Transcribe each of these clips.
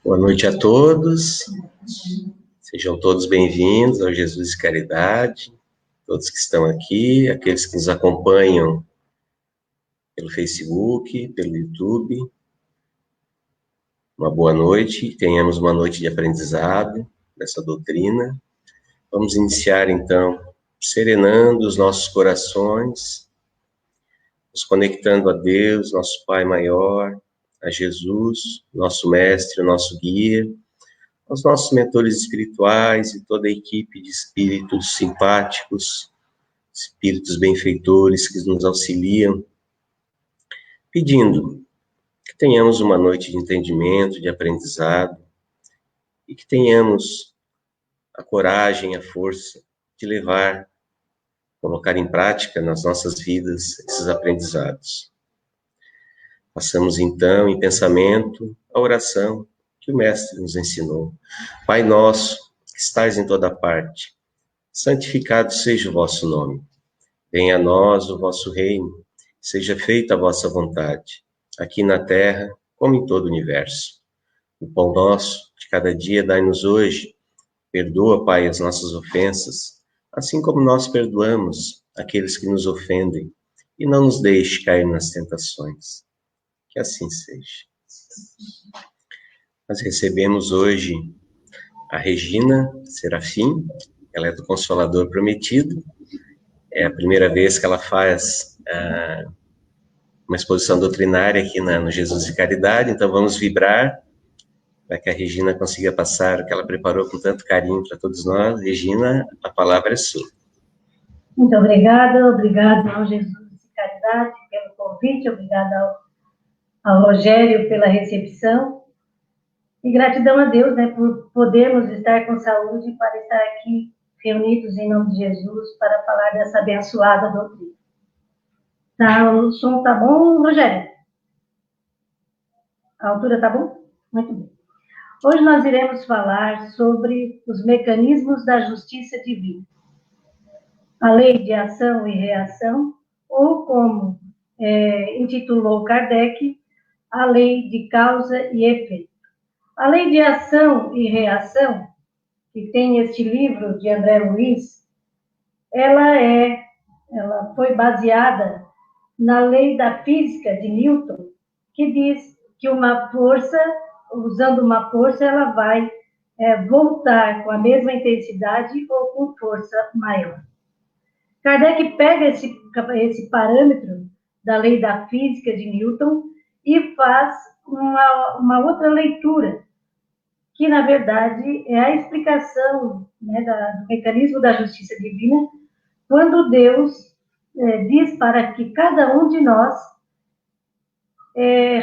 Boa noite a todos, sejam todos bem-vindos ao Jesus e Caridade, todos que estão aqui, aqueles que nos acompanham pelo Facebook, pelo YouTube. Uma boa noite, tenhamos uma noite de aprendizado dessa doutrina. Vamos iniciar então, serenando os nossos corações, nos conectando a Deus, nosso Pai maior, a Jesus, nosso mestre, nosso guia, aos nossos mentores espirituais e toda a equipe de espíritos simpáticos, espíritos benfeitores que nos auxiliam, pedindo que tenhamos uma noite de entendimento, de aprendizado, e que tenhamos a coragem, a força de levar, colocar em prática nas nossas vidas esses aprendizados. Passamos então em pensamento a oração que o Mestre nos ensinou. Pai nosso, que estais em toda parte, santificado seja o vosso nome. Venha a nós o vosso reino, seja feita a vossa vontade, aqui na terra como em todo o universo. O pão nosso de cada dia dai-nos hoje. Perdoa, Pai, as nossas ofensas, assim como nós perdoamos aqueles que nos ofendem, e não nos deixe cair nas tentações. Que assim seja. Nós recebemos hoje a Regina Serafim, ela é do Consolador Prometido. É a primeira vez que ela faz uma exposição doutrinária aqui no Jesus e Caridade, então vamos vibrar para que a Regina consiga passar o que ela preparou com tanto carinho para todos nós. Regina, a palavra é sua. Muito obrigada ao Jesus e Caridade pelo convite, obrigada ao Rogério pela recepção, e gratidão a Deus, por podermos estar com saúde para estar aqui reunidos em nome de Jesus para falar dessa abençoada doutrina. Tá, o som tá bom, Rogério? A altura tá bom? Muito bem. Hoje nós iremos falar sobre os mecanismos da justiça divina. A lei de ação e reação, ou como intitulou Kardec, a lei de causa e efeito. A lei de ação e reação, que tem este livro de André Luiz, ela foi baseada na lei da física de Newton, que diz que uma força, usando uma força, ela vai voltar com a mesma intensidade ou com força maior. Kardec pega esse parâmetro da lei da física de Newton e faz uma outra leitura, que, na verdade, é a explicação do mecanismo da justiça divina, quando Deus diz para que cada um de nós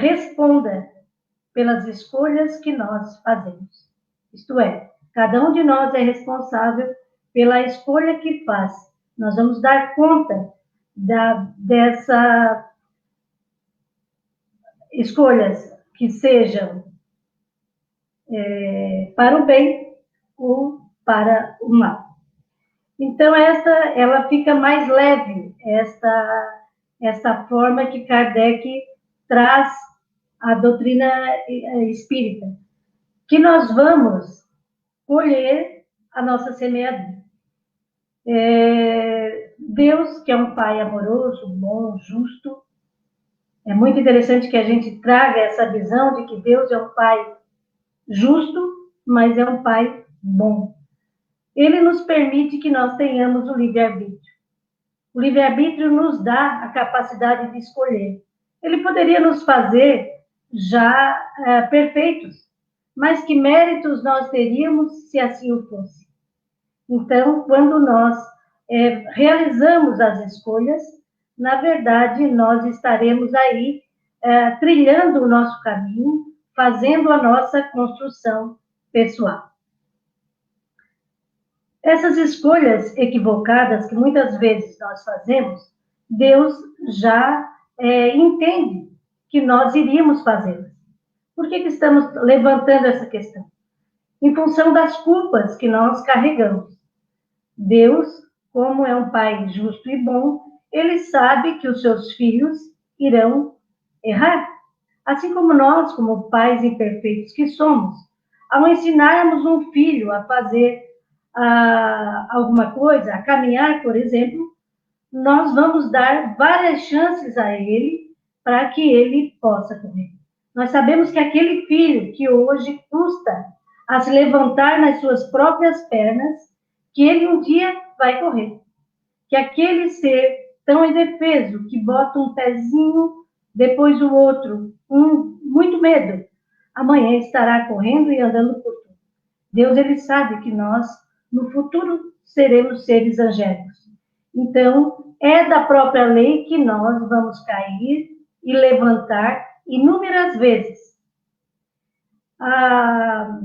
responda pelas escolhas que nós fazemos. Isto é, cada um de nós é responsável pela escolha que faz. Nós vamos dar conta dessas escolhas que sejam para o bem ou para o mal. Então, ela fica mais leve, esta forma que Kardec traz a doutrina espírita, que nós vamos colher a nossa semeadura. Deus, que é um Pai amoroso, bom, justo, é muito interessante que a gente traga essa visão de que Deus é um Pai justo, mas é um Pai bom. Ele nos permite que nós tenhamos o livre-arbítrio. O livre-arbítrio nos dá a capacidade de escolher. Ele poderia nos fazer já perfeitos, mas que méritos nós teríamos se assim o fosse? Então, quando nós realizamos as escolhas, na verdade, nós estaremos aí trilhando o nosso caminho, fazendo a nossa construção pessoal. Essas escolhas equivocadas que muitas vezes nós fazemos, Deus já entende que nós iríamos fazê-las. Por que estamos levantando essa questão? Em função das culpas que nós carregamos. Deus, como é um Pai justo e bom, Ele sabe que os seus filhos irão errar. Assim como nós, como pais imperfeitos que somos, Ao ensinarmos um filho a fazer alguma coisa, a caminhar, por exemplo, nós vamos dar várias chances a ele para que ele possa correr. Nós sabemos que aquele filho que hoje custa a se levantar nas suas próprias pernas, que ele um dia vai correr. Que aquele ser tão indefeso, que bota um pezinho, depois o outro, muito medo, amanhã estará correndo e andando por tudo. Deus, ele sabe que nós, no futuro, seremos seres angélicos. Então, é da própria lei que nós vamos cair e levantar inúmeras vezes. A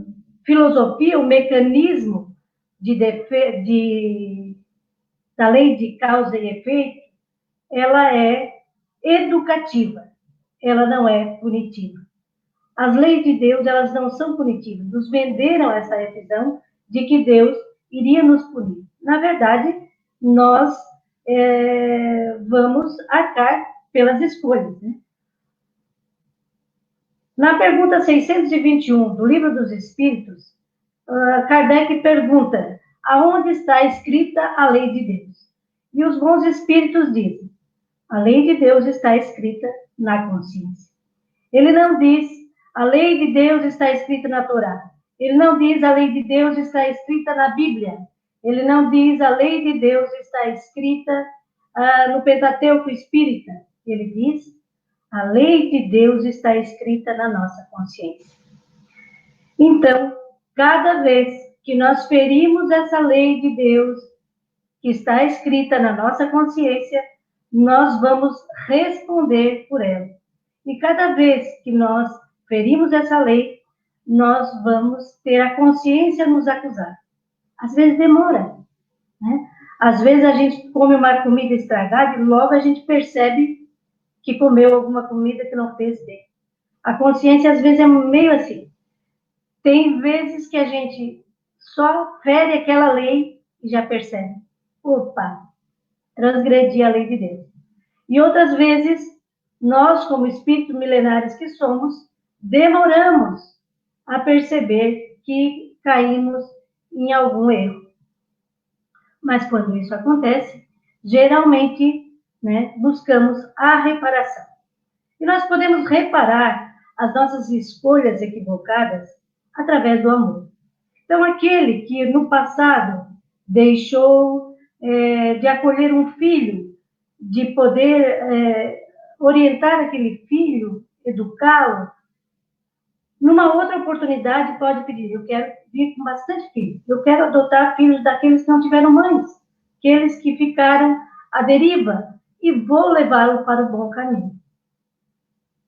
filosofia, o mecanismo da lei de causa e efeito, ela é educativa, ela não é punitiva. As leis de Deus, elas não são punitivas. Nos venderam essa visão de que Deus iria nos punir. Na verdade, nós vamos arcar pelas escolhas, né? Na pergunta 621 do Livro dos Espíritos, Kardec pergunta: aonde está escrita a lei de Deus? E os bons espíritos dizem: a lei de Deus está escrita na consciência. Ele não diz: a lei de Deus está escrita na Torá. Ele não diz: a lei de Deus está escrita na Bíblia. Ele não diz: a lei de Deus está escrita no Pentateuco Espírita. Ele diz: a lei de Deus está escrita na nossa consciência. Então, cada vez que nós ferimos essa lei de Deus, que está escrita na nossa consciência, nós vamos responder por ela. E cada vez que nós ferimos essa lei, nós vamos ter a consciência nos acusar. Às vezes demora, né? Às vezes a gente come uma comida estragada e logo a gente percebe que comeu alguma comida que não fez bem. A consciência às vezes é meio assim. Tem vezes que a gente só fere aquela lei e já percebe: opa, transgredi a lei de Deus. E outras vezes, nós, como espíritos milenares que somos, demoramos a perceber que caímos em algum erro. Mas quando isso acontece, geralmente, né, buscamos a reparação. E nós podemos reparar as nossas escolhas equivocadas através do amor. Então, aquele que no passado deixou de acolher um filho, de poder orientar aquele filho, educá-lo, numa outra oportunidade pode pedir: eu quero vir com bastante filhos, eu quero adotar filhos daqueles que não tiveram mães, aqueles que ficaram à deriva, e vou levá-lo para o bom caminho.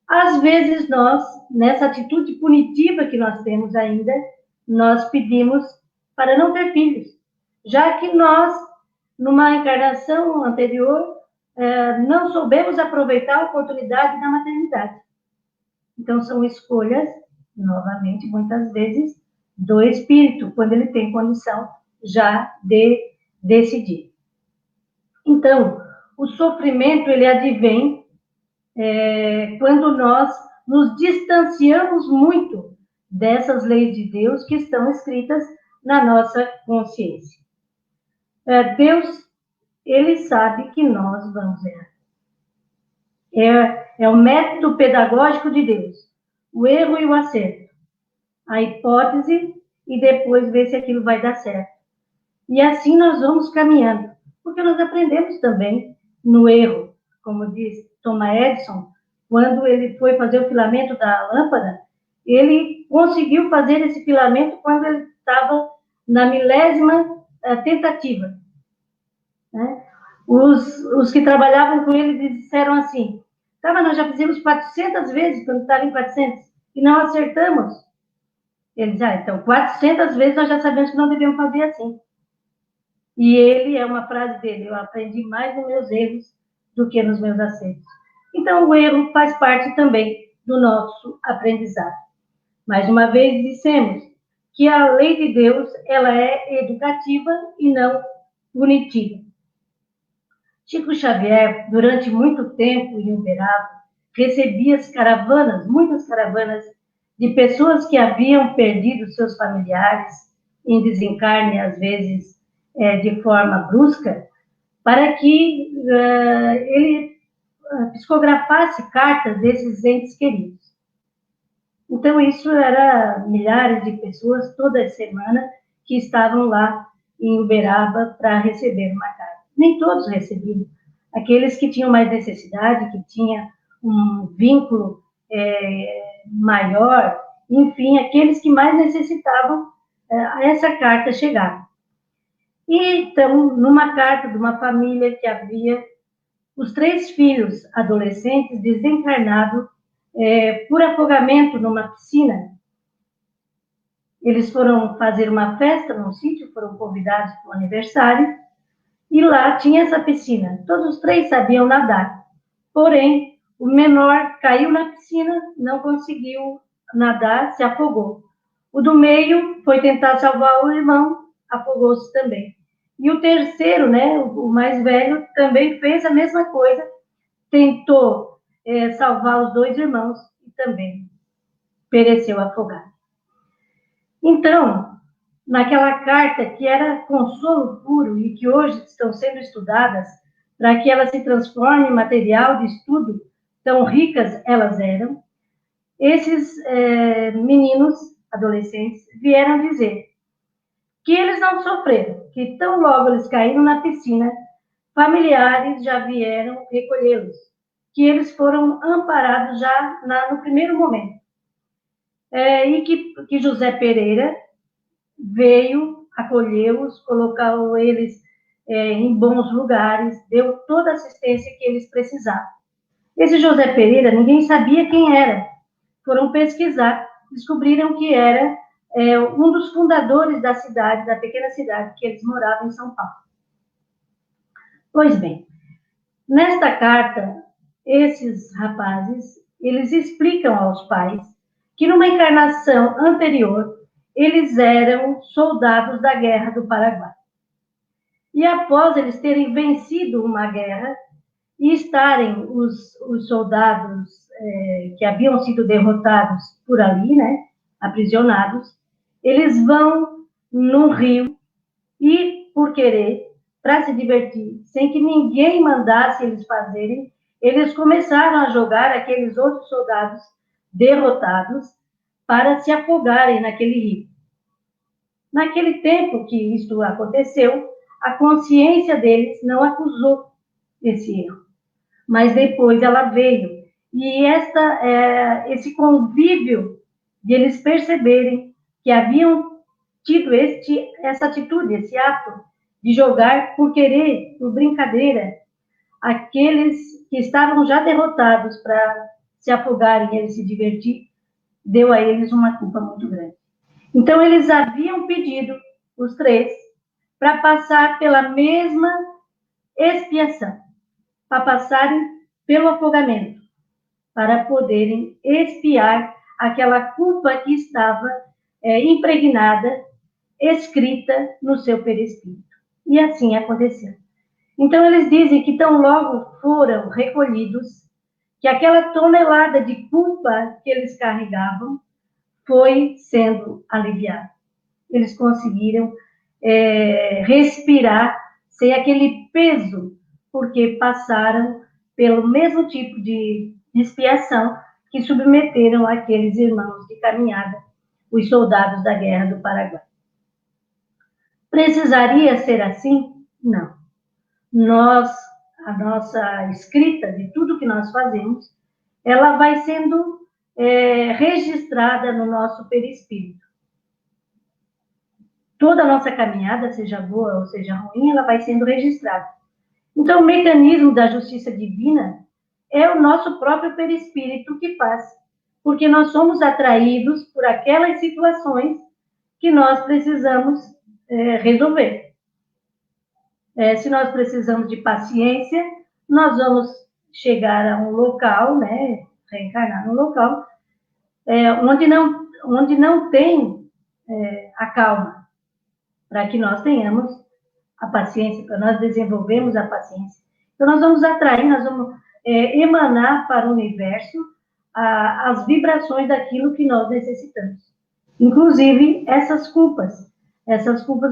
Às vezes nós, nessa atitude punitiva que nós temos ainda, nós pedimos para não ter filhos, já que nós, numa encarnação anterior, não soubemos aproveitar a oportunidade da maternidade. Então, são escolhas, novamente, muitas vezes, do espírito, quando ele tem condição já de decidir. Então, o sofrimento, ele advém quando nós nos distanciamos muito dessas leis de Deus que estão escritas na nossa consciência. Deus, ele sabe que nós vamos errar. É o método pedagógico de Deus. O erro e o acerto. A hipótese e depois ver se aquilo vai dar certo. E assim nós vamos caminhando. Porque nós aprendemos também no erro. Como diz Thomas Edison, quando ele foi fazer o filamento da lâmpada, ele conseguiu fazer esse filamento quando ele estava na milésima tentativa. Né? Os que trabalhavam com ele disseram assim: tá, mas nós já fizemos 400 vezes quando estava em 400 e não acertamos. Ele diz: então 400 vezes nós já sabemos que não devemos fazer assim. E ele, é uma frase dele: eu aprendi mais nos meus erros do que nos meus acertos. Então o erro faz parte também do nosso aprendizado. Mais uma vez dissemos que a lei de Deus, ela é educativa e não punitiva. Chico Xavier, durante muito tempo em Uberaba, recebia as caravanas, muitas caravanas de pessoas que haviam perdido seus familiares em desencarne, às vezes de forma brusca, para que ele psicografasse cartas desses entes queridos. Então, isso era milhares de pessoas, toda semana, que estavam lá em Uberaba para receber uma carta. Nem todos recebiam. Aqueles que tinham mais necessidade, que tinham um vínculo maior, enfim, aqueles que mais necessitavam, essa carta chegar. E, então, numa carta de uma família que havia os 3 filhos adolescentes desencarnados por afogamento numa piscina. Eles foram fazer uma festa num sítio, foram convidados para o aniversário, e lá tinha essa piscina. Todos os 3 sabiam nadar, porém, o menor caiu na piscina, não conseguiu nadar, se afogou. O do meio foi tentar salvar o irmão, afogou-se também. E o terceiro, né, o mais velho, também fez a mesma coisa, tentou salvar os 2 irmãos e também pereceu afogado. Então, naquela carta que era consolo puro e que hoje estão sendo estudadas para que ela se transforme em material de estudo, tão ricas elas eram, esses meninos, adolescentes, vieram dizer que eles não sofreram, que tão logo eles caíram na piscina, familiares já vieram recolhê-los, que eles foram amparados já no primeiro momento. E que José Pereira veio, acolheu-os, colocou eles em bons lugares, deu toda a assistência que eles precisavam. Esse José Pereira, ninguém sabia quem era. Foram pesquisar, descobriram que era um dos fundadores da cidade, da pequena cidade que eles moravam em São Paulo. Pois bem, nesta carta, esses rapazes, eles explicam aos pais que numa encarnação anterior, eles eram soldados da Guerra do Paraguai. E após eles terem vencido uma guerra e estarem os soldados que haviam sido derrotados por ali, né, aprisionados, eles vão num rio e, por querer, para se divertir, sem que ninguém mandasse eles fazerem, eles começaram a jogar aqueles outros soldados derrotados para se afogarem naquele rio. Naquele tempo que isto aconteceu, a consciência deles não acusou esse erro, mas depois ela veio. E esse convívio de eles perceberem que haviam tido essa atitude, esse ato de jogar por querer, por brincadeira, aqueles que estavam já derrotados para se afogarem e eles se divertir, deu a eles uma culpa muito grande. Então, eles haviam pedido, os 3, para passar pela mesma expiação, para passarem pelo afogamento, para poderem expiar aquela culpa que estava impregnada, escrita no seu perispírito. E assim aconteceu. Então, eles dizem que tão logo foram recolhidos, que aquela tonelada de culpa que eles carregavam foi sendo aliviada. Eles conseguiram respirar sem aquele peso, porque passaram pelo mesmo tipo de expiação que submeteram aqueles irmãos de caminhada, os soldados da Guerra do Paraguai. Precisaria ser assim? Não. A nossa escrita de tudo que nós fazemos, ela vai sendo registrada no nosso perispírito. Toda a nossa caminhada, seja boa ou seja ruim, ela vai sendo registrada. Então, o mecanismo da justiça divina é o nosso próprio perispírito que faz, porque nós somos atraídos por aquelas situações que nós precisamos resolver. Se nós precisamos de paciência, nós vamos chegar a um local, né, reencarnar num local, onde não tem a calma, para que nós tenhamos a paciência, para nós desenvolvermos a paciência. Então, nós vamos atrair, nós vamos emanar para o universo as vibrações daquilo que nós necessitamos. Inclusive, essas culpas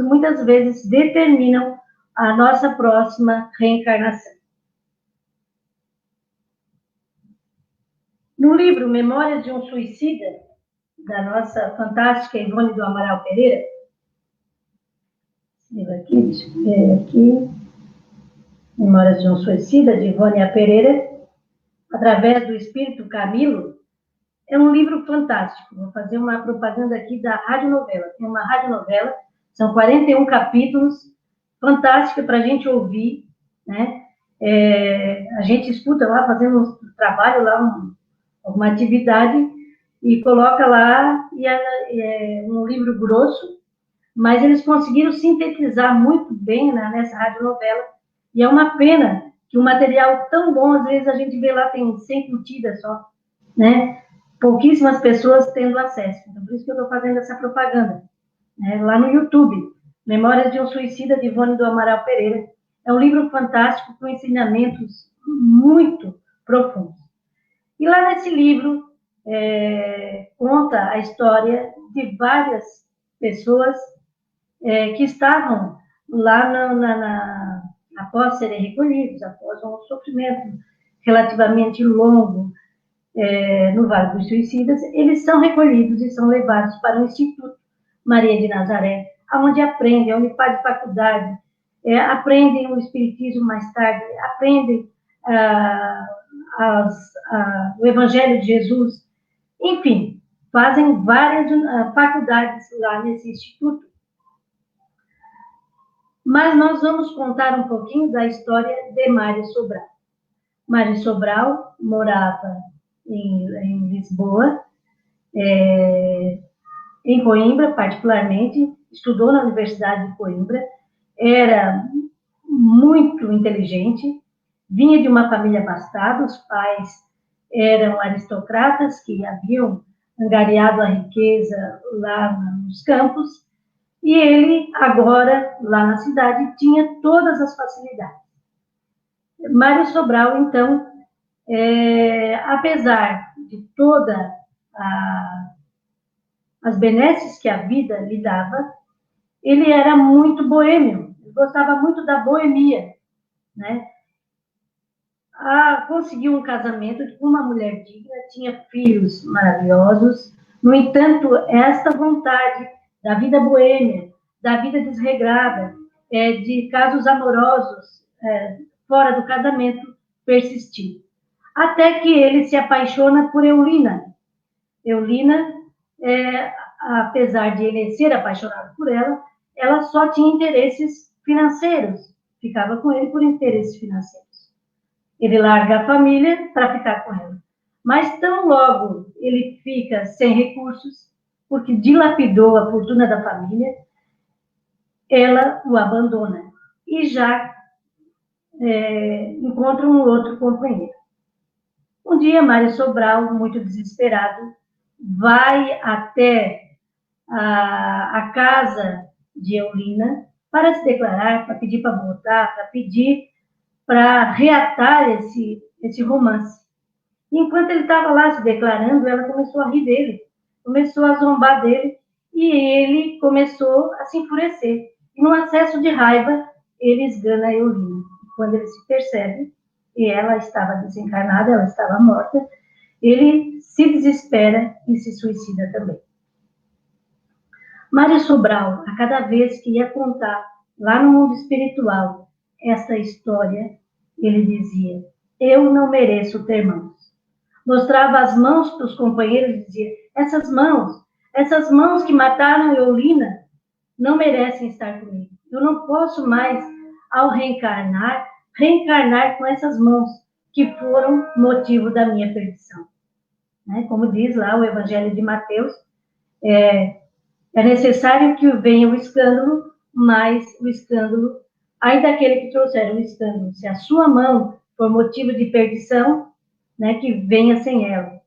muitas vezes determinam a nossa próxima reencarnação. No livro Memórias de um Suicida, da nossa fantástica Ivone do Amaral Pereira, aqui, deixa eu ver aqui, Memórias de um Suicida, de Ivone Pereira, através do Espírito Camilo, é um livro fantástico. Vou fazer uma propaganda aqui da radionovela. Tem uma radionovela, são 41 capítulos, fantástica para a gente ouvir, né? A gente escuta lá, fazendo um trabalho lá, alguma atividade, e coloca lá, e é um livro grosso, mas eles conseguiram sintetizar muito bem, né, nessa radionovela, e é uma pena que um material tão bom, às vezes a gente vê lá, tem 100 curtidas só, né? Pouquíssimas pessoas tendo acesso. Então, por isso que eu estou fazendo essa propaganda, né? Lá no YouTube, Memórias de um Suicida, de Ivone do Amaral Pereira. É um livro fantástico, com ensinamentos muito profundos. E lá nesse livro, conta a história de várias pessoas que estavam lá após serem recolhidos, após um sofrimento relativamente longo no Vale dos Suicidas, eles são recolhidos e são levados para o Instituto Maria de Nazaré, onde aprendem, onde fazem faculdade, aprendem o Espiritismo mais tarde, aprendem o Evangelho de Jesus, enfim, fazem várias faculdades lá nesse instituto. Mas nós vamos contar um pouquinho da história de Mário Sobral. Mário Sobral morava em Lisboa, em Coimbra, particularmente, estudou na Universidade de Coimbra, era muito inteligente, vinha de uma família abastada, os pais eram aristocratas que haviam angariado a riqueza lá nos campos, e ele, agora, lá na cidade, tinha todas as facilidades. Mário Sobral, então, apesar de todas as benesses que a vida lhe dava, ele era muito boêmio, ele gostava muito da boemia, né? Conseguiu um casamento com uma mulher digna, tinha filhos maravilhosos. No entanto, esta vontade da vida boêmia, da vida desregrada, de casos amorosos fora do casamento, persistiu. Até que ele se apaixona por Eulina. Eulina, apesar de ele ser apaixonado por ela, ela só tinha interesses financeiros, ficava com ele por interesses financeiros. Ele larga a família para ficar com ela. Mas tão logo ele fica sem recursos, porque dilapidou a fortuna da família, ela o abandona e já encontra um outro companheiro. Um dia, Mário Sobral, muito desesperado, vai até a casa de Eulina para se declarar, para pedir para voltar, para pedir para reatar esse romance. Enquanto ele estava lá se declarando, ela começou a rir dele, começou a zombar dele, e ele começou a se enfurecer. E num acesso de raiva, ele esgana a Eulina. Quando ele se percebe, e ela estava desencarnada, ela estava morta, ele se desespera e se suicida também. Mário Sobral, a cada vez que ia contar lá no mundo espiritual essa história, ele dizia: eu não mereço ter mãos. Mostrava as mãos para os companheiros e dizia: essas mãos que mataram Eulina, não merecem estar comigo. Eu não posso mais, ao reencarnar com essas mãos que foram motivo da minha perdição. Né? Como diz lá o Evangelho de Mateus, é necessário que venha o escândalo, mas o escândalo, ai daquele que trouxer o escândalo, se a sua mão for motivo de perdição, né, que venha sem ela.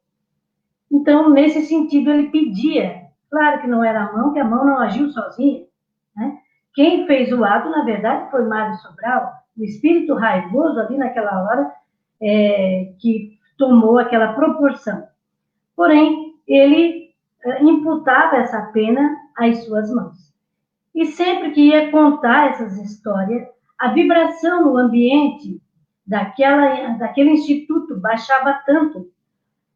Então, nesse sentido, ele pedia, claro que não era a mão, que a mão não agiu sozinha, né? Quem fez o ato, na verdade, foi Mário Sobral, o espírito raivoso ali naquela hora, que tomou aquela proporção. porém, ele imputava essa pena às suas mãos. E sempre que ia contar essas histórias, a vibração no ambiente daquele instituto baixava tanto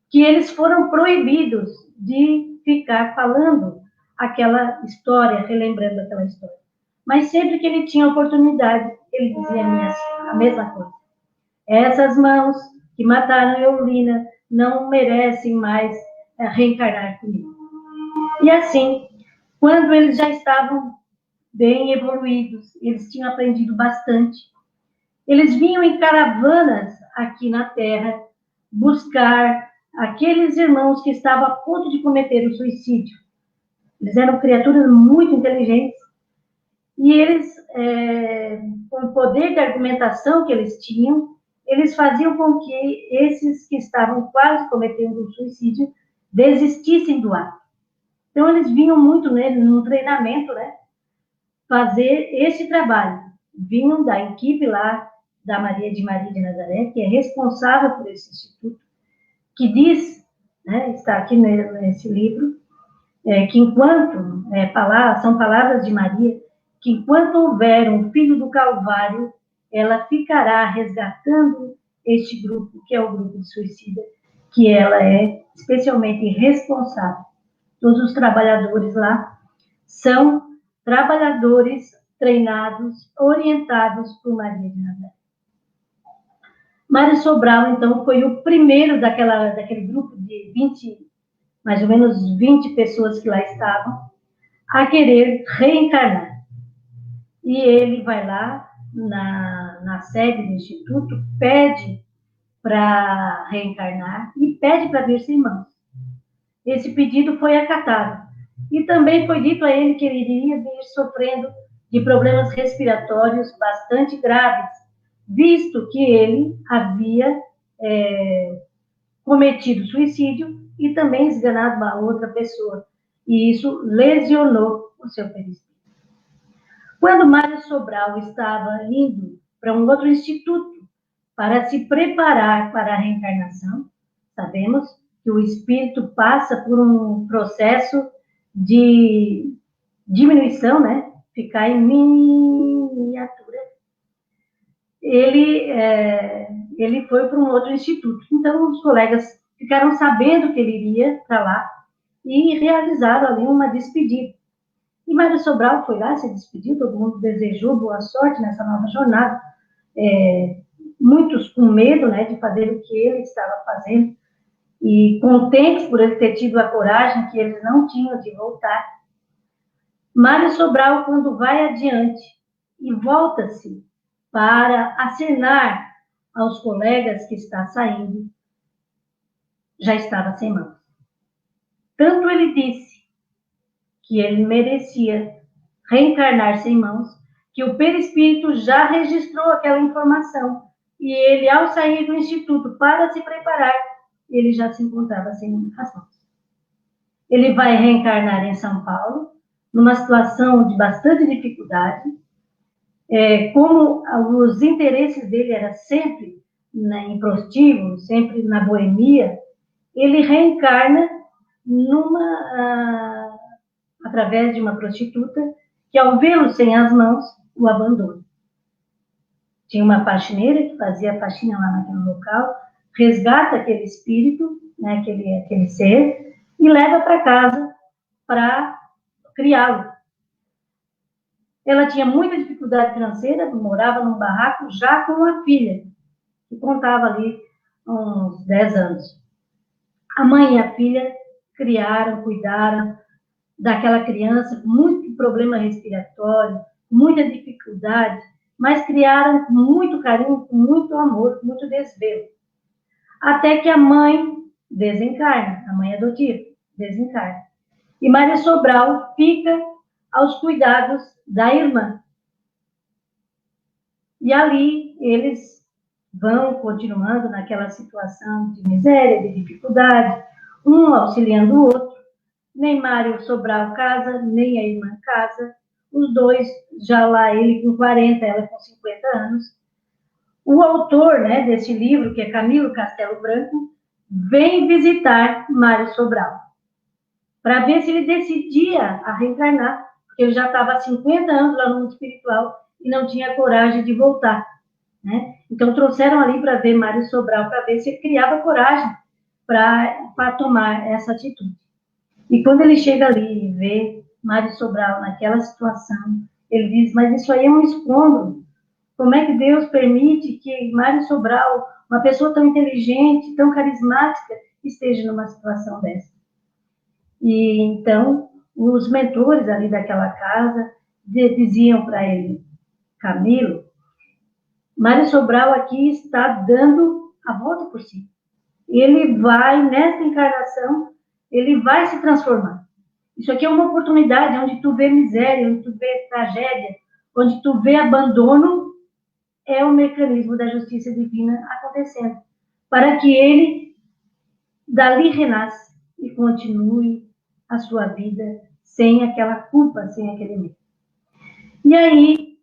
que eles foram proibidos de ficar falando aquela história, relembrando aquela história. Mas sempre que ele tinha oportunidade, ele dizia a mesma coisa. Essas mãos que mataram Eulina não merecem mais reencarnar comigo. E assim, quando eles já estavam bem evoluídos, eles tinham aprendido bastante, eles vinham em caravanas aqui na Terra buscar aqueles irmãos que estavam a ponto de cometer o suicídio. Eles eram criaturas muito inteligentes e eles, com o poder de argumentação que eles tinham, eles faziam com que esses que estavam quase cometendo o suicídio desistissem do ato. Então, eles vinham muito no treinamento, né, fazer esse trabalho. Vinham da equipe lá da Maria de Nazaré, que é responsável por esse instituto, que diz, né, está aqui nesse livro, que enquanto, são palavras de Maria, que enquanto houver um filho do Calvário, ela ficará resgatando este grupo, que é o grupo de suicida, que ela é especialmente responsável. Todos os trabalhadores lá são trabalhadores treinados, orientados por Maria de Nazaré. Mário Sobral, então, foi o primeiro daquele grupo de 20, mais ou menos 20 pessoas que lá estavam, a querer reencarnar. E ele vai lá na sede do Instituto, pede para reencarnar e pede para ver sem irmãos. Esse pedido foi acatado. E também foi dito a ele que ele iria vir sofrendo de problemas respiratórios bastante graves, visto que ele havia cometido suicídio e também esganado uma outra pessoa. E isso lesionou o seu perispírito. Quando Mário Sobral estava indo para um outro instituto para se preparar para a reencarnação, sabemos que o espírito passa por um processo de diminuição, né? Ficar em miniatura. Ele foi para um outro instituto. Então, os colegas ficaram sabendo que ele iria para lá e realizaram ali uma despedida. E Mário Sobral foi lá, se despediu, todo mundo desejou boa sorte nessa nova jornada. Muitos com medo, né, de fazer o que ele estava fazendo e contentes por ele ter tido a coragem que eles não tinham de voltar. Mário Sobral, quando vai adiante e volta-se para acenar aos colegas que está saindo, já estava sem mãos. Tanto ele disse que ele merecia reencarnar sem mãos, que o perispírito já registrou aquela informação e ele, ao sair do instituto para se preparar, ele já se encontrava sem as mãos. Ele vai reencarnar em São Paulo, numa situação de bastante dificuldade, como os interesses dele eram sempre em prostíbulo, sempre na boemia, ele reencarna através de uma prostituta que, ao vê-lo sem as mãos, o abandona. Tinha uma faxineira que fazia a faxina lá naquele local, resgata aquele espírito, né, aquele ser, e leva para casa para criá-lo. Ela tinha muita dificuldade financeira, morava num barraco já com uma filha, que contava ali uns 10 anos. A mãe e a filha criaram, cuidaram daquela criança com muito problema respiratório, muita dificuldade, mas criaram com muito carinho, com muito amor, com muito desvelo. Até que a mãe desencarna, a mãe adotiva desencarna. E Mário Sobral fica aos cuidados da irmã. E ali eles vão continuando naquela situação de miséria, de dificuldade, um auxiliando o outro. Nem Mário Sobral casa, nem a irmã casa. Os dois, já lá ele com 40, ela com 50 anos. O autor, né, desse livro, que é Camilo Castelo Branco, vem visitar Mário Sobral, para ver se ele decidia a reencarnar, porque ele já estava há 50 anos lá no mundo espiritual e não tinha coragem de voltar, né? Então trouxeram ali para ver Mário Sobral, para ver se ele criava coragem para tomar essa atitude. E quando ele chega ali e vê Mário Sobral naquela situação, ele diz, mas isso aí é um escondo. Como é que Deus permite que Mário Sobral, uma pessoa tão inteligente, tão carismática, esteja numa situação dessa? E então, os mentores ali daquela casa diziam para ele, Camilo, Mário Sobral aqui está dando a volta por si. Ele vai, nessa encarnação, ele vai se transformar. Isso aqui é uma oportunidade onde tu vê miséria, onde tu vê tragédia, onde tu vê abandono, é o mecanismo da justiça divina acontecendo, para que ele dali renasça e continue a sua vida sem aquela culpa, sem aquele medo. E aí,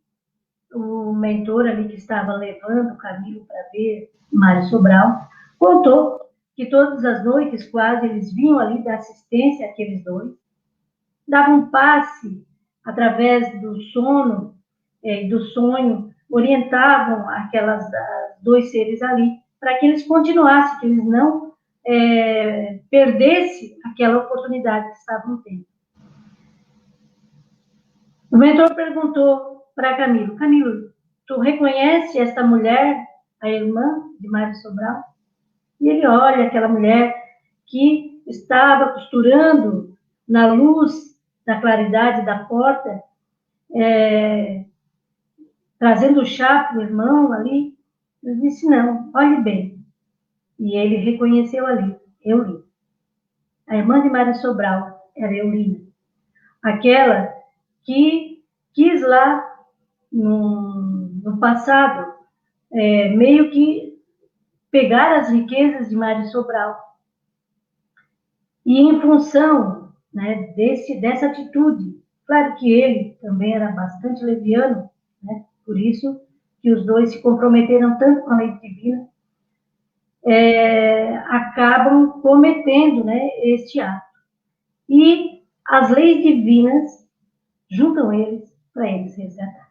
o mentor ali que estava levando o Camilo para ver Mário Sobral, contou que todas as noites, quase, eles vinham ali dar assistência àqueles dois, davam um passe através do sono e do sonho, orientavam aquelas dois seres ali, para que eles continuassem, que eles não perdessem aquela oportunidade que estavam tendo. O mentor perguntou para Camilo, Camilo, tu reconhece esta mulher, a irmã de Mário Sobral? E ele olha aquela mulher que estava costurando na luz da claridade da porta, trazendo o chá para o irmão ali. Ele disse, não, olhe bem. E ele reconheceu ali, Eulina. A irmã de Mário Sobral era Eulina. Aquela que quis lá, no passado, meio que pegar as riquezas de Mário Sobral. E em função, né, dessa atitude, claro que ele também era bastante leviano, né, por isso que os dois se comprometeram tanto com a lei divina, acabam cometendo, né, este ato. E as leis divinas juntam eles para eles resgatar.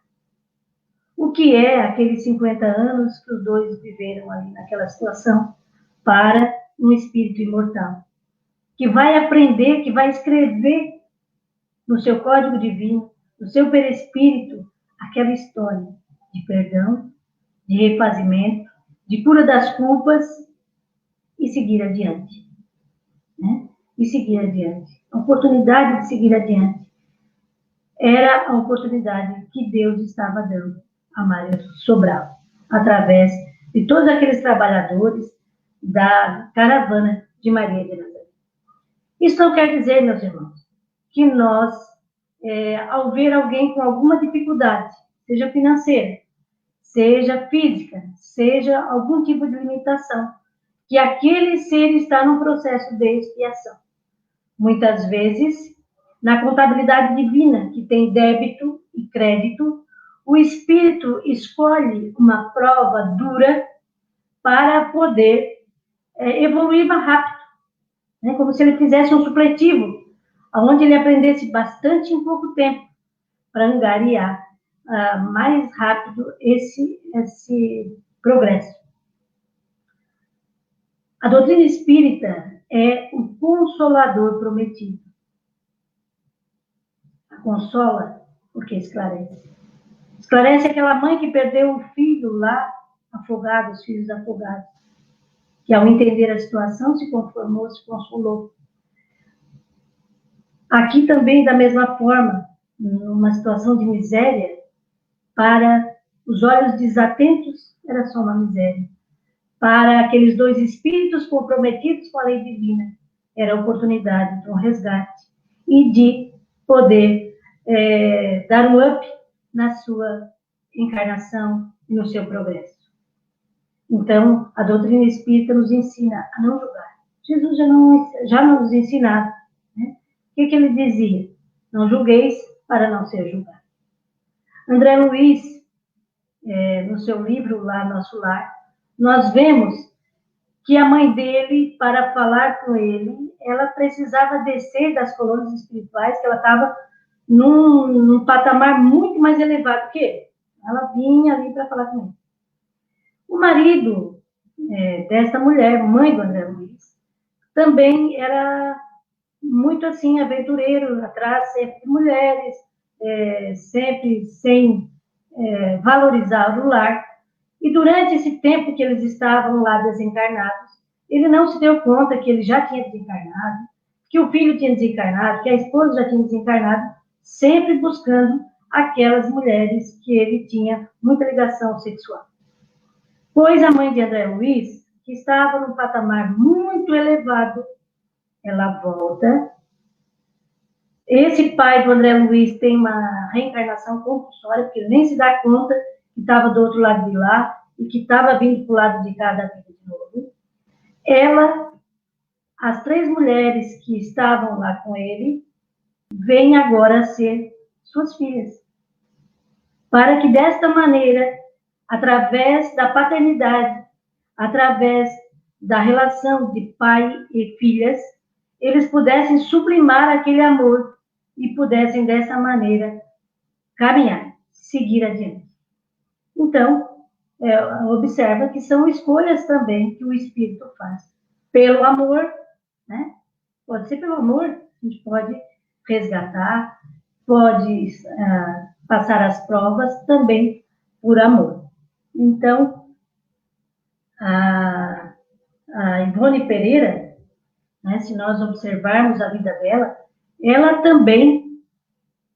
O que é aqueles 50 anos que os dois viveram ali naquela situação para um espírito imortal, que vai aprender, que vai escrever no seu código divino, no seu perispírito, aquela história de perdão, de refazimento, de cura das culpas e seguir adiante, né? E seguir adiante. A oportunidade de seguir adiante era a oportunidade que Deus estava dando a Mário Sobral, através de todos aqueles trabalhadores da caravana de Maria de Nazaré. Isso não quer dizer, meus irmãos, que nós, ao ver alguém com alguma dificuldade, seja financeira, seja física, seja algum tipo de limitação, que aquele ser está num processo de expiação. Muitas vezes, na contabilidade divina, que tem débito e crédito, o espírito escolhe uma prova dura para poder evoluir mais rápido, né? Como se ele fizesse um supletivo, onde ele aprendesse bastante em pouco tempo, para angariar mais rápido esse progresso. A doutrina espírita é o consolador prometido. A consola porque esclarece. Esclarece aquela mãe que perdeu o filho lá, afogado, os filhos afogados, que ao entender a situação se conformou, se consolou. Aqui também, da mesma forma, numa situação de miséria, para os olhos desatentos, era só uma miséria. Para aqueles dois espíritos comprometidos com a lei divina, era a oportunidade de um resgate e de poder dar um up na sua encarnação e no seu progresso. Então, a doutrina espírita nos ensina a não julgar. Jesus já nos ensinava, né? O que ele dizia? Não julgueis para não ser julgado. André Luiz, no seu livro lá, Nosso Lar, nós vemos que a mãe dele, para falar com ele, ela precisava descer das colônias espirituais, que ela estava num patamar muito mais elevado que ele. Ela vinha ali para falar com ele. O marido dessa mulher, mãe do André Luiz, também era muito assim, aventureiro, atrás sempre de mulheres, sempre sem valorizar o lar. E durante esse tempo que eles estavam lá desencarnados, ele não se deu conta que ele já tinha desencarnado, que o filho tinha desencarnado, que a esposa já tinha desencarnado, sempre buscando aquelas mulheres que ele tinha muita ligação sexual. Pois a mãe de André Luiz, que estava num patamar muito elevado, ela volta. Esse pai do André Luiz tem uma reencarnação compulsória, porque ele nem se dá conta que estava do outro lado de lá e que estava vindo para o lado de cá da vida de novo. Ela, as 3 mulheres que estavam lá com ele, vêm agora ser suas filhas. Para que desta maneira, através da paternidade, através da relação de pai e filhas, eles pudessem sublimar aquele amor e pudessem, dessa maneira, caminhar, seguir adiante. Então, observa que são escolhas também que o Espírito faz. Pelo amor, né? Pode ser pelo amor, a gente pode resgatar, pode passar as provas também por amor. Então, a Ivone Pereira, né, se nós observarmos a vida dela, ela também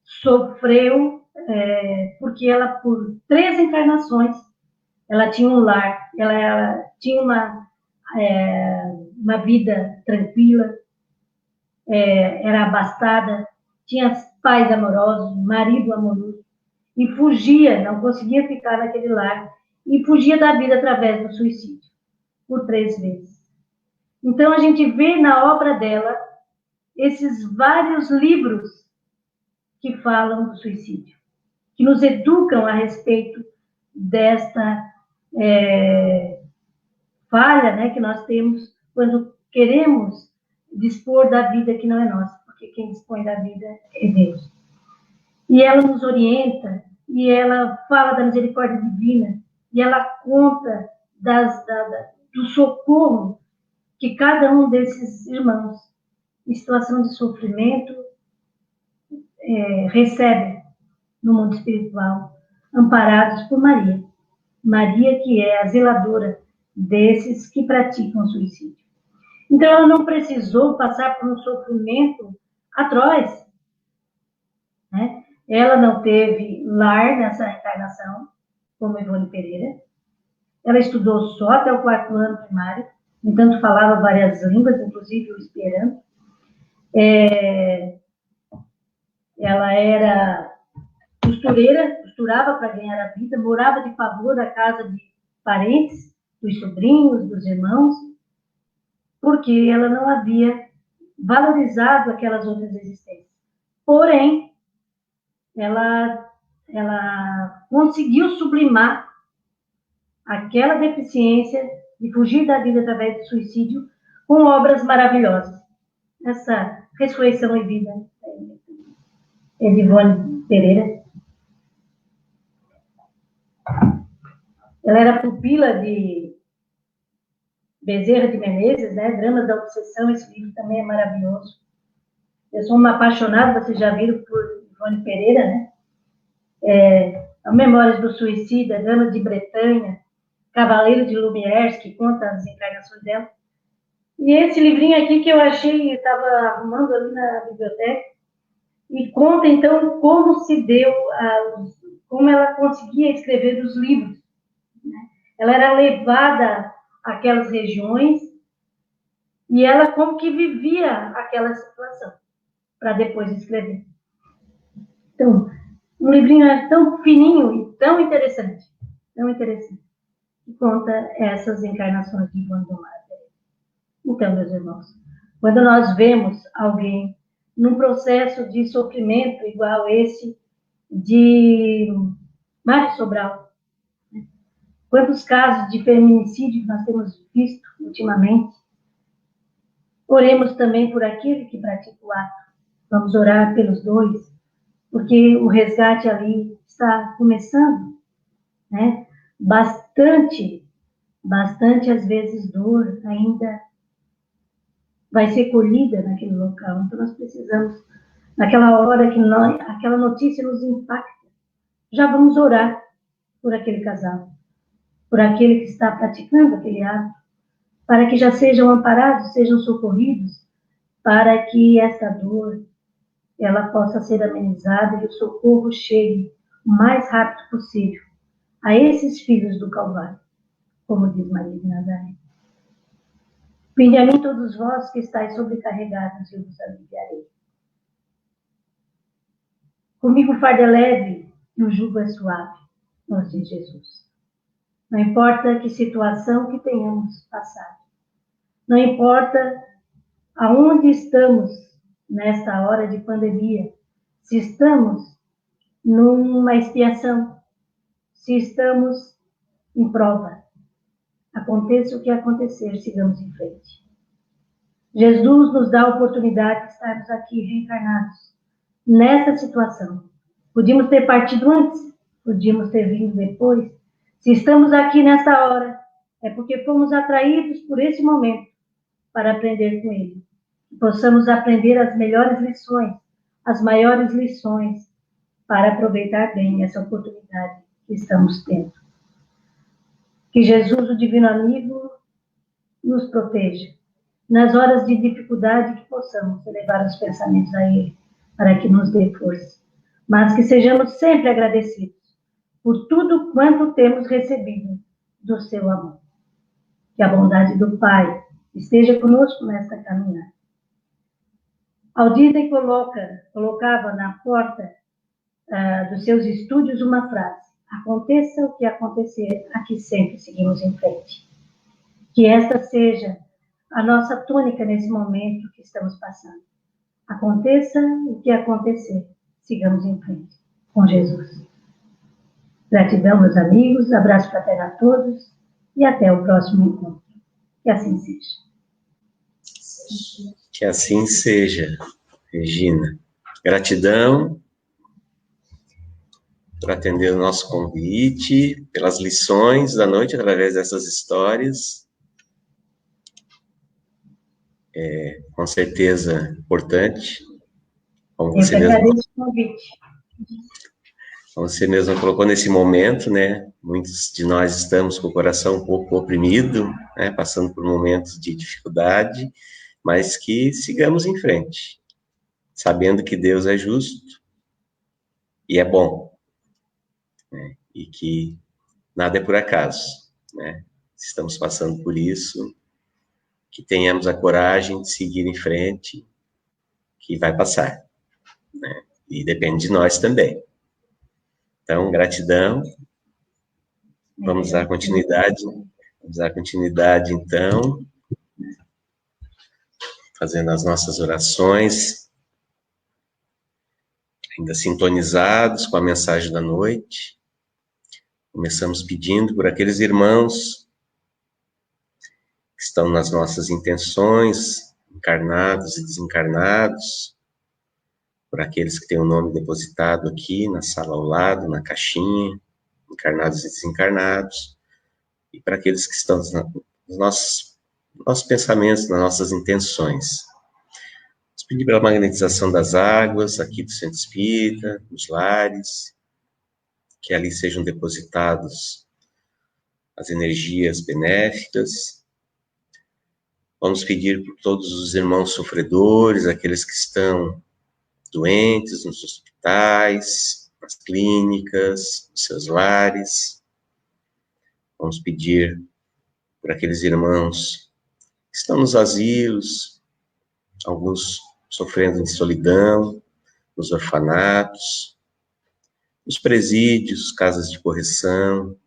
sofreu, porque ela, por 3 encarnações, ela tinha um lar, ela tinha uma vida tranquila, era abastada, tinha pais amorosos, marido amoroso, e fugia, não conseguia ficar naquele lar, e fugia da vida através do suicídio, por 3 vezes. Então, a gente vê na obra dela esses vários livros que falam do suicídio, que nos educam a respeito desta falha, né, que nós temos quando queremos dispor da vida que não é nossa, porque quem dispõe da vida é Deus. E ela nos orienta, e ela fala da misericórdia divina, e ela conta do socorro que cada um desses irmãos, em situação de sofrimento, recebe no mundo espiritual, amparados por Maria. Maria, que é a zeladora desses que praticam suicídio. Então, ela não precisou passar por um sofrimento atroz, né? Ela não teve lar nessa encarnação, como Ivone Pereira. Ela estudou só até o 4º ano primário, no entanto, falava várias línguas, inclusive o esperanto. Ela era costureira, costurava para ganhar a vida, morava de favor da casa de parentes, dos sobrinhos, dos irmãos, porque ela não havia valorizado aquelas outras existências. Porém, ela conseguiu sublimar aquela deficiência de fugir da vida através do suicídio com obras maravilhosas. Essa Ressurreição e Vida é de Ivone Pereira. Ela era pupila de Bezerra de Menezes, né? Dramas da Obsessão, esse livro também é maravilhoso. Eu sou uma apaixonada, vocês já viram, por Ivone Pereira, né? Memórias do Suicida, Damas de Bretanha, Cavaleiro de Lumières, que conta as encarnações dela. E esse livrinho aqui que eu achei, estava arrumando ali na biblioteca, e conta, então, como se deu, como ela conseguia escrever os livros. Né? Ela era levada àquelas regiões e ela como que vivia aquela situação para depois escrever. Então, um livrinho tão fininho e tão interessante, que conta essas encarnações de Ivone Domar. Então, meus irmãos, quando nós vemos alguém num processo de sofrimento igual esse de Mário Sobral, né? Quantos casos de feminicídio nós temos visto ultimamente? Oremos também por aquele que pratica o ato. Vamos orar pelos dois, porque o resgate ali está começando, né? Bastante às vezes dor ainda vai ser colhida naquele local. Então nós precisamos, naquela hora que aquela notícia nos impacta, já vamos orar por aquele casal, por aquele que está praticando aquele ato, para que já sejam amparados, sejam socorridos, para que essa dor ela possa ser amenizada e o socorro chegue o mais rápido possível a esses filhos do Calvário, como diz Maria de Nazaré. Vinde a mim todos vós que estáis sobrecarregados, e eu vos aliviarei. Comigo o fardo é leve e o jugo é suave, nos diz Jesus. Não importa que situação que tenhamos passado, não importa aonde estamos nesta hora de pandemia, se estamos numa expiação, se estamos em prova, aconteça o que acontecer, sigamos em frente. Jesus nos dá a oportunidade de estarmos aqui reencarnados nessa situação. Podíamos ter partido antes, podíamos ter vindo depois. Se estamos aqui nessa hora, é porque fomos atraídos por esse momento para aprender com ele. Que possamos aprender as melhores lições, as maiores lições, para aproveitar bem essa oportunidade que estamos tendo. Que Jesus, o Divino Amigo, nos proteja. Nas horas de dificuldade, que possamos elevar os pensamentos a Ele, para que nos dê força. Mas que sejamos sempre agradecidos por tudo quanto temos recebido do seu amor. Que a bondade do Pai esteja conosco nesta caminhada. Aldirley colocava na porta dos seus estúdios uma frase: aconteça o que acontecer, aqui sempre seguimos em frente. Que esta seja a nossa tônica nesse momento que estamos passando. Aconteça o que acontecer, sigamos em frente com Jesus. Gratidão, meus amigos, abraço fraterno a todos e até o próximo encontro. Que assim seja. Que assim seja, Regina. Gratidão por atender o nosso convite, pelas lições da noite através dessas histórias. Com certeza importante. Como você mesmo colocou nesse momento, né? Muitos de nós estamos com o coração um pouco oprimido, né? Passando por momentos de dificuldade, mas que sigamos em frente, sabendo que Deus é justo e é bom, né? E que nada é por acaso, né? Estamos passando por isso, que tenhamos a coragem de seguir em frente, que vai passar, né? E depende de nós também. Então, gratidão. Vamos dar continuidade. Então, fazendo as nossas orações, ainda sintonizados com a mensagem da noite. Começamos pedindo por aqueles irmãos que estão nas nossas intenções, encarnados e desencarnados, por aqueles que têm o nome depositado aqui na sala ao lado, na caixinha, encarnados e desencarnados, e para aqueles que estão nos nossos pensamentos, nas nossas intenções. Vamos pedir pela magnetização das águas aqui do Centro Espírita, dos lares, que ali sejam depositados as energias benéficas. Vamos pedir por todos os irmãos sofredores, aqueles que estão doentes nos hospitais, nas clínicas, nos seus lares. Vamos pedir por aqueles irmãos que estão nos asilos, alguns sofrendo de solidão, nos orfanatos, nos presídios, casas de correção,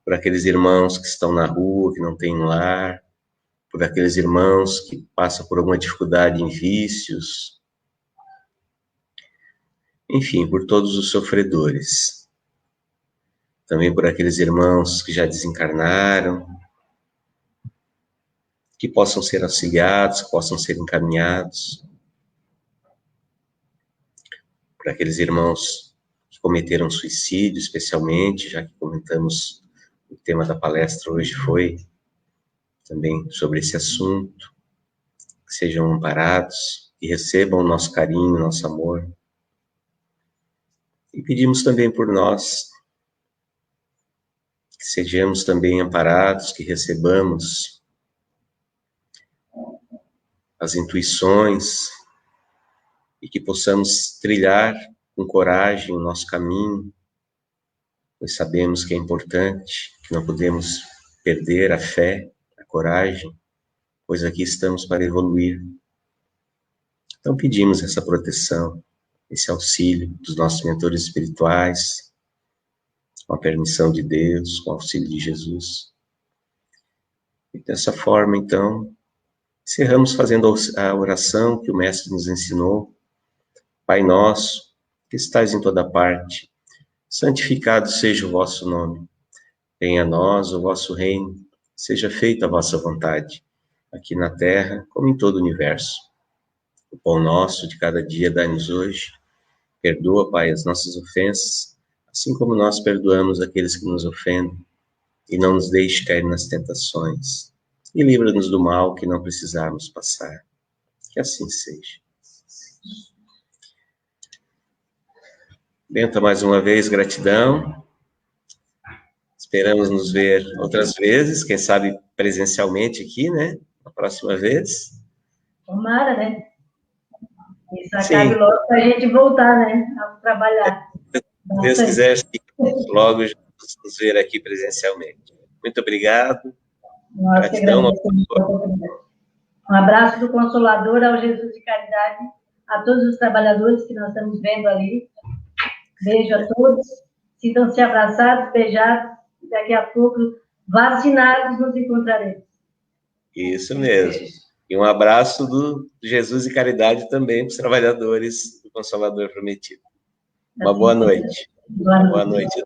por aqueles irmãos que estão na rua, que não têm lar, por aqueles irmãos que passam por alguma dificuldade em vícios, enfim, por todos os sofredores. também por aqueles irmãos que já desencarnaram, que possam ser auxiliados, que possam ser encaminhados, por aqueles irmãos que cometeram suicídio, especialmente, já que comentamos, o tema da palestra hoje foi também sobre esse assunto, que sejam amparados, que recebam o nosso carinho, o nosso amor. E pedimos também por nós, que sejamos também amparados, que recebamos as intuições e que possamos trilhar com coragem o nosso caminho, pois sabemos que é importante, que não podemos perder a fé, a coragem, pois aqui estamos para evoluir. Então pedimos essa proteção, esse auxílio dos nossos mentores espirituais, com a permissão de Deus, com o auxílio de Jesus. E dessa forma, então, encerramos fazendo a oração que o Mestre nos ensinou. Pai nosso, que estais em toda parte, santificado seja o vosso nome. Venha a nós o vosso reino, seja feita a vossa vontade, aqui na terra como em todo o universo. O pão nosso de cada dia dá-nos hoje. Perdoa, Pai, as nossas ofensas, assim como nós perdoamos aqueles que nos ofendem. E não nos deixe cair nas tentações. E livra-nos do mal que não precisarmos passar. Que assim seja. Benta, mais uma vez, gratidão. Esperamos nos ver outras vezes, quem sabe presencialmente aqui, né? Na próxima vez. Tomara, né? Isso acabe logo para a gente voltar, né? A trabalhar. Se Deus quiser, logo nos ver aqui presencialmente. Muito obrigado. Nós gratidão. Um abraço do Consolador ao Jesus de Caridade, a todos os trabalhadores que nós estamos vendo ali. Beijo a todos. Sintam-se abraçados, beijados. Daqui a pouco, vacinados, nos encontraremos. Isso mesmo. E um abraço do Jesus e Caridade também para os trabalhadores do Consolador Prometido. Uma boa noite. Boa noite. Boa noite.